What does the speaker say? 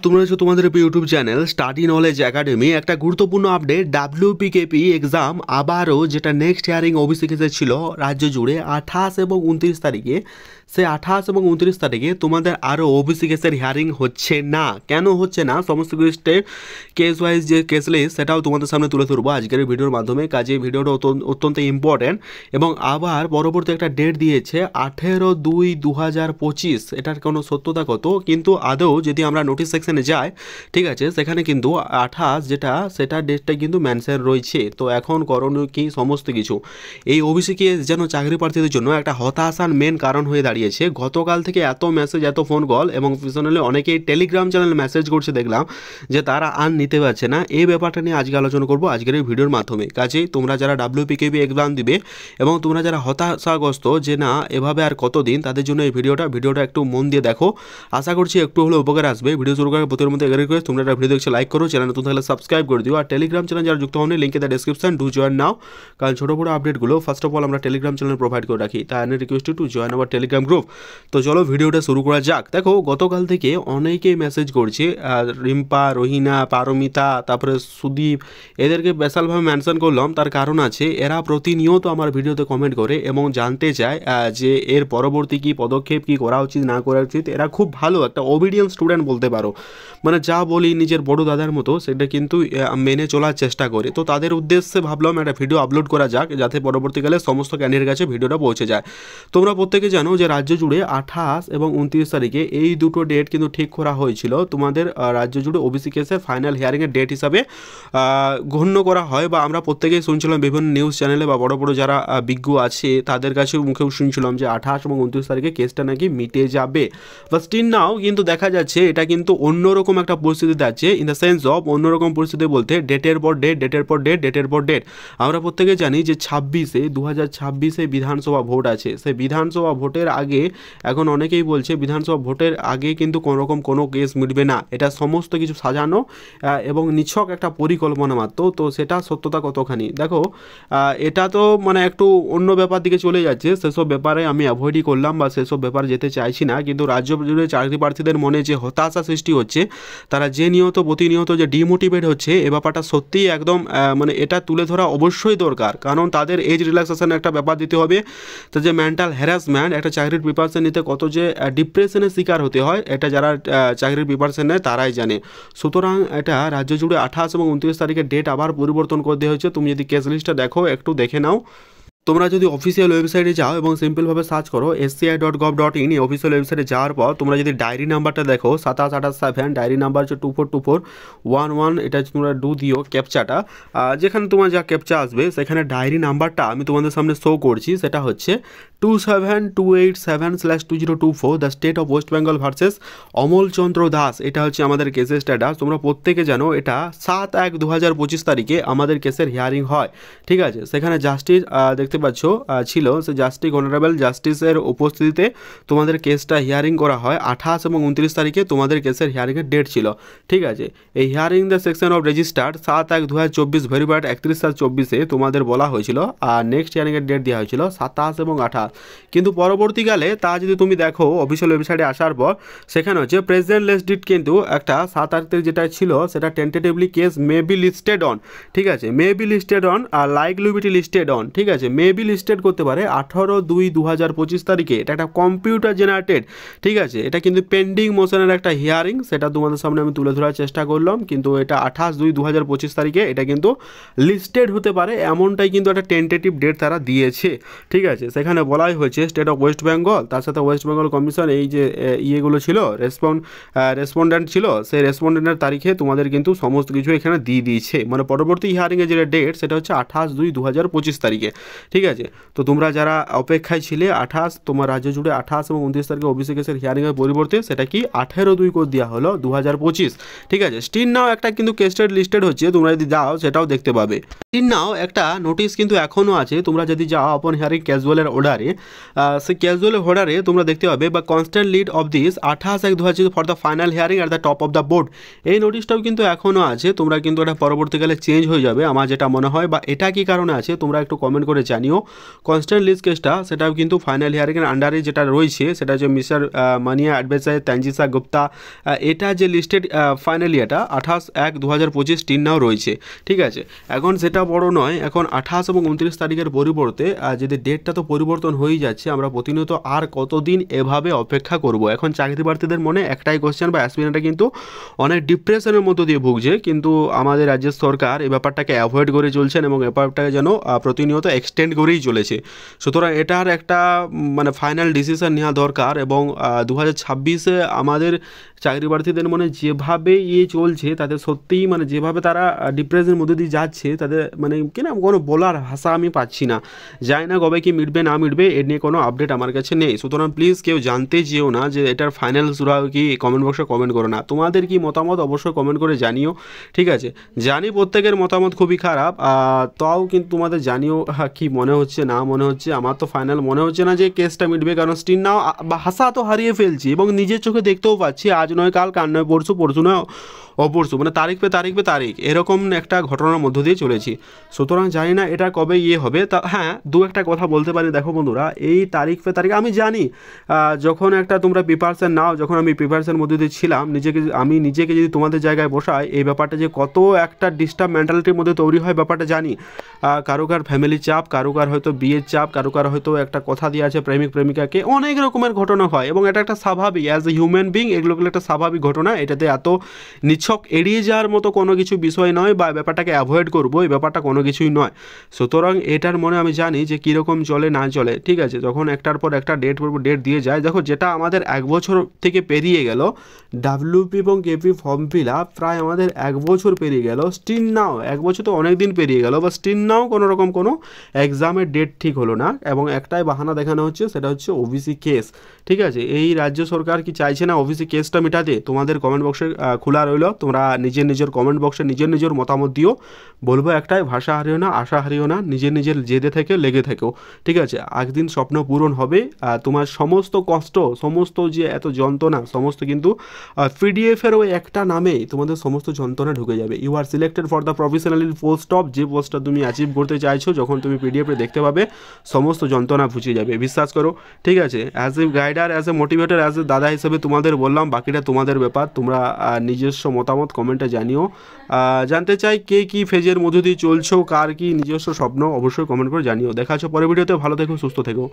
তোমরা হচ্ছে তোমাদের YouTube channel study knowledge academy একটা গুরুত্বপূর্ণ আপডেট WPKP এক্সাম আবারও যেটা নেক্সট হিয়ারিং ওবিসি কেসে ছিল রাজ্য জুড়ে 28 এবং 29 তারিখে সে 28 এবং 29 তারিখে তোমাদের আরও ওবিসি কেসের হিয়ারিং হচ্ছে না। কেন হচ্ছে না সমস্ত কিছু কেস ওয়াইজ যে কেস লিস্ট সেটাও তোমাদের সামনে তুলে ধরবো আজকের ভিডিওর মাধ্যমে। কাজে ভিডিওটা অত্যন্ত ইম্পর্টেন্ট এবং আবার পরবর্তী একটা ডেট দিয়েছে 18/2/2025। এটার কোনো সত্যতা কত কিন্তু আদৌ যদি আমরা নোটিশ সেকশনে যাই ঠিক আছে সেখানে কিন্তু 28 যেটা সেটা ডেটটা কিন্তু মেনশন রয়েছে। তো এখন করণীয় কি সমস্ত কিছু এই ওবিসি কেস যেন চাকরি প্রার্থীদের জন্য একটা হতাশার মেন কারণ হয়ে দাঁড়িয়েছে। গতকাল থেকে এত মেসেজ এত ফোন কল এবং পিছনে অনেকেই টেলিগ্রাম চ্যানেলে মেসেজ করছে দেখলাম যে তারা আর নিতে পারছে না। এই ব্যাপারটা নিয়ে আজকে আলোচনা করবো আজকের এই ভিডিওর মাধ্যমে। কাজেই তোমরা যারা WPKP এক্সাম দিবে এবং তোমরা যারা হতাশাগ্রস্ত যে না এভাবে আর কতদিন তাদের জন্য এই ভিডিওটা একটু মন দিয়ে দেখো, আশা করছি একটু হলেও উপকার আসবে। ভিডিও শুরু করার প্রতির মধ্যে এগ্রি করে তোমরা ভিডিও দেখছো লাইক করো, চ্যানেল নতুন থাকলে সাবস্ক্রাইব করে দিও। আর টেলিগ্রাম চ্যানেল যারা যুক্ত হন লিঙ্কে দ্য ডেসক্রিপশন ডু জয়েন নাও, কারণ ছোটো বড়ো আপডেটগুলো ফার্স্ট অফ অল আমরা টেলিগ্রাম চ্যানেল প্রোভাইড করে রাখি। তাই আমি request to join our Telegram group. তো চলো ভিডিওটা শুরু করা যাক। দেখো গতকাল থেকে অনেকেই মেসেজ করছে, রিম্পা, রহিনা, পারমিতা, তারপরে সুদীপ, এদেরকে স্পেশালভাবে মেনশন করলাম। তার কারণ আছে এরা প্রতিনিয়ত আমার ভিডিওতে কমেন্ট করে এবং জানতে চায় যে এর পরবর্তী কি পদক্ষেপ কি করা উচিত না করা উচিত। এরা খুব ভালো একটা ওবিডিয়েন্ট স্টুডেন্ট বলতে পারো, মানে যা বলি নিজের বড় দাদার মতো সেটা কিন্তু মেনে চলার চেষ্টা করে। তো তাদের উদ্দেশ্যে ভাবলাম একটা ভিডিও আপলোড করা যাক যাতে পরবর্তীকালে সমস্ত ক্যান্ডিডেটের কাছে ভিডিওটা পৌঁছে যায়। তোমরা প্রত্যেকে জানো যে রাজ্য জুড়ে 28 এবং 29 তারিখে এই দুটো ডেট কিন্তু ঠিক করা হয়েছিল তোমাদের রাজ্য জুড়ে ওবিসি কেসের ফাইনাল হিয়ারিংয়ের ডেট হিসাবে গণ্য করা হয়, বা আমরা প্রত্যেকেই শুনছিলাম বিভিন্ন নিউজ চ্যানেলে বা বড় বড় যারা বিজ্ঞ আছে তাদের কাছেও মুখেও শুনছিলাম যে 28 এবং 29 তারিখে কেসটা নাকি মিটে যাবে। বা স্টিল নাও কিন্তু দেখা যাচ্ছে এটা কিন্তু অন্যরকম একটা পরিস্থিতিতে আছে, ইন দ্য সেন্স অফ অন্যরকম পরিস্থিতি বলতে ডেটের পর ডেট। আমরা প্রত্যেকে জানি যে 2026 বিধানসভা ভোট আছে। সেই বিধানসভা ভোটের আগে এখন অনেকেই বলছে বিধানসভা ভোটের আগে কিন্তু কোনোরকম কোনো কেস মিটবে না, এটা সমস্ত কিছু সাজানো এবং নিছক একটা পরিকল্পনা মাত্র। তো সেটা সত্যতা কতখানি দেখো, এটা তো মানে একটু অন্য ব্যাপার দিকে চলে যাচ্ছে, সেসব ব্যাপারে আমি অ্যাভয়েডই করলাম বা সেসব ব্যাপারে যেতে চাইছি না। কিন্তু রাজ্য জুড়ে চাকরি প্রার্থীদের মনে যে হতাশা সৃষ্টি হচ্ছে, তারা যে প্রতিনিয়ত যে ডিমোটিভেট হচ্ছে, এ ব্যাপারটা সত্যিই একদম মানে এটা তুলে ধরা অবশ্যই দরকার। কারণ তাদের এজ রিল্যাক্সেশনের একটা ব্যাপার দিতে হবে। তো যে মেন্টাল হ্যারাসমেন্ট একটা চাকরির প্রিপারেশন নিতে কত যে ডিপ্রেশনের শিকার হতে হয় এটা যারা চাকরির প্রিপারেশন নেয় তারাই জানে। সুতরাং এটা রাজ্য জুড়ে 28 এবং 29 তারিখের ডেট আবার পরিবর্তন করে দেওয়া হয়েছে। তুমি যদি কেস লিস্টটা দেখো একটু দেখে নাও। তোমরা যদি অফিসিয়াল ওয়েবসাইটে যাও এবং সিম্পলভাবে সার্চ করো sci.gov.in, এই অফিসিয়াল ওয়েবসাইটে যাওয়ার পর তোমরা যদি ডায়েরি নাম্বারটা দেখো 2787, ডায়েরি নাম্বার হচ্ছে 242411, এটা তোমরা দিও ক্যাপচাটা, যেখানে তোমার যা ক্যাপচা আসবে সেখানে ডায়েরি নাম্বারটা আমি তোমাদের সামনে শো করছি, সেটা হচ্ছে 27287/2024 the state of West Bengal versus Amal Chandra Das. এটা হচ্ছে আমাদের কেসের স্ট্যাটাস। তোমরা প্রত্যেকে জানো এটা 7/1/2025 তারিখে আমাদের কেসের হিয়ারিং হয়, ঠিক আছে। সেখানে জাস্টিস দেখতে পাচ্ছ ছিল, সে জাস্টিস অনারেবল জাস্টিসের উপস্থিতিতে তোমাদের কেসটা হিয়ারিং করা হয়। 28 এবং 29 তারিখে তোমাদের কেসের হিয়ারিংয়ের ডেট ছিল, ঠিক আছে। এই hearing the section of registered 7/1/2024 verified 31/7/24 তোমাদের বলা হয়েছিল, আর নেক্সট হিয়ারিংয়ের ডেট দেওয়া হয়েছিল 27 এবং 28। কিন্তু পরবর্তীকালে তা যদি তুমি দেখো অফিসিয়াল ওয়েবসাইটে আসার পর সেখানে হচ্ছে প্রেজেন্ট লিস্ট ডেট কিন্তু একটা 7 তারিখে যেটা ছিল সেটা tentatively case may be listed on, ঠিক আছে, মে বি লিস্টেড অন আর লাইকলিবিলিটি লিস্টেড অন, ঠিক আছে। মে বি লিস্টেড করতে পারে 18/2/2025 তারিখে, এটা একটা কম্পিউটার জেনারেটেড, ঠিক আছে। এটা কিন্তু পেন্ডিং মোশনের একটা হিয়ারিং, সেটা তোমাদের সামনে আমি তুলে ধরার চেষ্টা করলাম। কিন্তু এটা 28/2/2025 তারিখে এটা কিন্তু লিস্টেড হতে পারে, এমনটাই কিন্তু একটা টেন্টেটিভ ডেট তারা দিয়েছে, ঠিক আছে। সেখানে বলাই হয়েছে স্টেট অফ ওয়েস্ট বেঙ্গল, তার সাথে ওয়েস্ট বেঙ্গল কমিশন এই যে ইয়েগুলো ছিল রেসপন্ডেন্ট ছিল, সেই রেসপন্ডেন্টের তারিখে তোমাদের কিন্তু সমস্ত কিছু এখানে দিয়ে দিয়েছে। মানে পরবর্তী হিয়ারিংয়ের যে ডেট সেটা হচ্ছে 28/2/2025 তারিখে, ঠিক আছে। তো তোমরা যারা অপেক্ষায় ছিলে 28, তোমার রাজ্য জুড়ে 28 এবং 29 তারিখে ওবিসি কেসের হিয়ারিংয়ের পরিবর্তে সেটা কি 18/2 করে দেওয়া হলো 2025, ঠিক আছে। স্টিল নাও একটা কিন্তু কেসটেড লিস্টেড হচ্ছে, তোমরা যদি যাও সেটাও দেখতে পাবে। স্টিল নাও একটা নোটিশ কিন্তু এখনও আছে, তোমরা যদি যাও আপন হিয়ারিং ক্যাজুয়ালের অর্ডারে, সেই ক্যাজুয়ালের অর্ডারে তোমরা দেখতে পাবে বা constant lead of this 28/1/2025 for the final hearing at the top of the board, এই নোটিশটাও কিন্তু এখনও আছে। তোমরা কিন্তু এটা পরবর্তীকালে চেঞ্জ হয়ে যাবে আমার যেটা মনে হয়, বা এটা কি কারণে আছে তোমরা একটু কমেন্ট করে জানিও। জানিও। কনস্ট্যান্ট লিস্ট কেসটা সেটাও কিন্তু ফাইনাল হিয়ারিংয়ের আন্ডারে যেটা রয়েছে সেটা হচ্ছে মিস্টার মানিয়া অ্যাডভাইসার তানজিসা গুপ্তা, এটা যে লিস্টেড ফাইনালি এটা 28/1/2025 টিন নাও রয়েছে। ঠিক আছে, এখন সেটা বড় নয়, এখন 28 এবং 29 তারিখের পরিবর্তে যদি ডেটটা তো পরিবর্তন হয়েই যাচ্ছে, আমরা প্রতিনিয়ত আর কতদিন এভাবে অপেক্ষা করব? এখন চাকরি প্রার্থীদের মনে একটাই কোশ্চেন বা অ্যাসপিরেন্টরা কিন্তু অনেক ডিপ্রেশনের মধ্য দিয়ে ভুগছে, কিন্তু আমাদের রাজ্যের সরকার এই ব্যাপারটাকে অ্যাভয়েড করে চলছেন এবং ব্যাপারটাকে যেন প্রতিনিয়ত এক্সটেন্ড করেই চলেছে। সুতরাং এটার একটা মানে ফাইনাল ডিসিশন নেওয়া দরকার এবং 2026-এ আমাদের চাকরি প্রার্থীদের মনে যেভাবে চলছে তাদের সত্যিই মানে যেভাবে তারা ডিপ্রেশনের মধ্যে দিয়ে যাচ্ছে, তাদের মানে কি না কোনো বলার ভাষা আমি পাচ্ছি না। জানি না কবে কি মিটবে না মিটবে, এর নিয়ে কোনো আপডেট আমার কাছে নেই। সুতরাং প্লিজ কেউ জানতে যেও না যে এটার ফাইনাল সুরা কি, কমেন্ট বক্সে কমেন্ট করো না। তোমাদের কি মতামত অবশ্যই কমেন্ট করে জানিও। ঠিক আছে, জানি প্রত্যেকের মতামত খুবই খারাপ, তাও কিন্তু তোমাদের জানিও কি মনে হচ্ছে না মনে হচ্ছে। আমার তো ফাইনাল মনে হচ্ছে না যে কেসটা মিটবে, কারণ স্টিল নাও ভাষা তো হারিয়ে ফেলছি এবং নিজের চোখে দেখতেও পাচ্ছি আজ নয় কাল, কাল নয় পরশু, পরশু নয় অপরশু, মানে তারিখ পে তারিখ এরকম একটা ঘটনার মধ্য দিয়ে চলেছি। সুতরাং জানি না এটা কবে হবে। তা হ্যাঁ, দু একটা কথা বলতে পারি। দেখো বন্ধুরা, এই তারিখ পে তারিখ আমি জানি, যখন একটা তোমরা প্রিপারেশান নাও, যখন আমি প্রিপারেশানের মধ্যে দিয়ে ছিলাম, আমি নিজেকে যদি তোমাদের জায়গায় বসাই, এই ব্যাপারটা যে কত একটা ডিস্টার্ব মেন্টালিটির মধ্যে তৈরি হয় ব্যাপারটা জানি। কারোকার ফ্যামিলি চাপ, কারোকার হয়তো বিয়ের চাপ, কারোকার হয়তো একটা কথা দিয়ে আছে প্রেমিক প্রেমিকাকে, অনেক রকমের ঘটনা হয় এবং এটা একটা স্বাভাবিক, অ্যাজ এ হিউম্যান বিং এগুলোগুলো একটা স্বাভাবিক ঘটনা। এটাতে এত নিছক এড়িয়ে যাওয়ার মতো কোনো কিছু বিষয় নয় বা ব্যাপারটাকে অ্যাভয়েড করবো, এই ব্যাপারটা কোনো কিছুই নয়। সুতরাং এটার মনে আমি জানি যে কীরকম চলে না চলে। ঠিক আছে, যখন একটার পর একটা ডেট দিয়ে যায়, দেখো যেটা আমাদের 1 বছর থেকে পেরিয়ে গেল, ডাব্লিউপি এবং কেপি ফর্ম ফিল আপ প্রায় আমাদের 1 বছর পেরিয়ে গেল, স্টিল নাও 1 বছর তো অনেক দিন পেরিয়ে গেল, বা স্টিল নাও কোনো রকম কোনো এক্সামের ডেট ঠিক হলো না এবং একটাই বাহানা দেখানো হচ্ছে, সেটা হচ্ছে ওবিসি কেস। ঠিক আছে, এই রাজ্য সরকার কি চাইছে না ওবিসি কেসটা মেটাতে? তোমাদের কমেন্ট বক্সে খোলা রইল, তোমরা নিজের কমেন্ট বক্সে নিজের মতামত দিও। বলবো একটাই, ভাষা হারিও না, আশা হারিও না, নিজের জেদে থেকে লেগে থেকো। ঠিক আছে, একদিন স্বপ্ন পূরণ হবে। তোমার সমস্ত কষ্ট, সমস্ত যে এত যন্ত্রণা, সমস্ত কিন্তু পিডিএফের ওই একটা নামেই তোমাদের সমস্ত যন্ত্রণা ঢুকে যাবে। You are selected for the professional post of, যে পোস্টটা তুমি অ্যাচিভ করতে চাইছো, যখন তুমি পিডিএফে দেখতে পাবে সমস্ত যন্ত্রণা ঘুচে যাবে, বিশ্বাস করো। ঠিক আছে, as a guider, as a motivator, as a দাদা হিসেবে তোমাদের বললাম, বাকিটা তোমাদের ব্যাপার। তোমরা নিজস্ব মতামত কমেন্টে জানিও। জানতে চাই কে কী ফেজের মধ্য দিয়ে চলছো, কার কি নিজস্ব স্বপ্ন, অবশ্যই কমেন্ট করে জানিও। দেখা হচ্ছে পরের ভিডিওতে, ভালো থেকো, সুস্থ থেকো।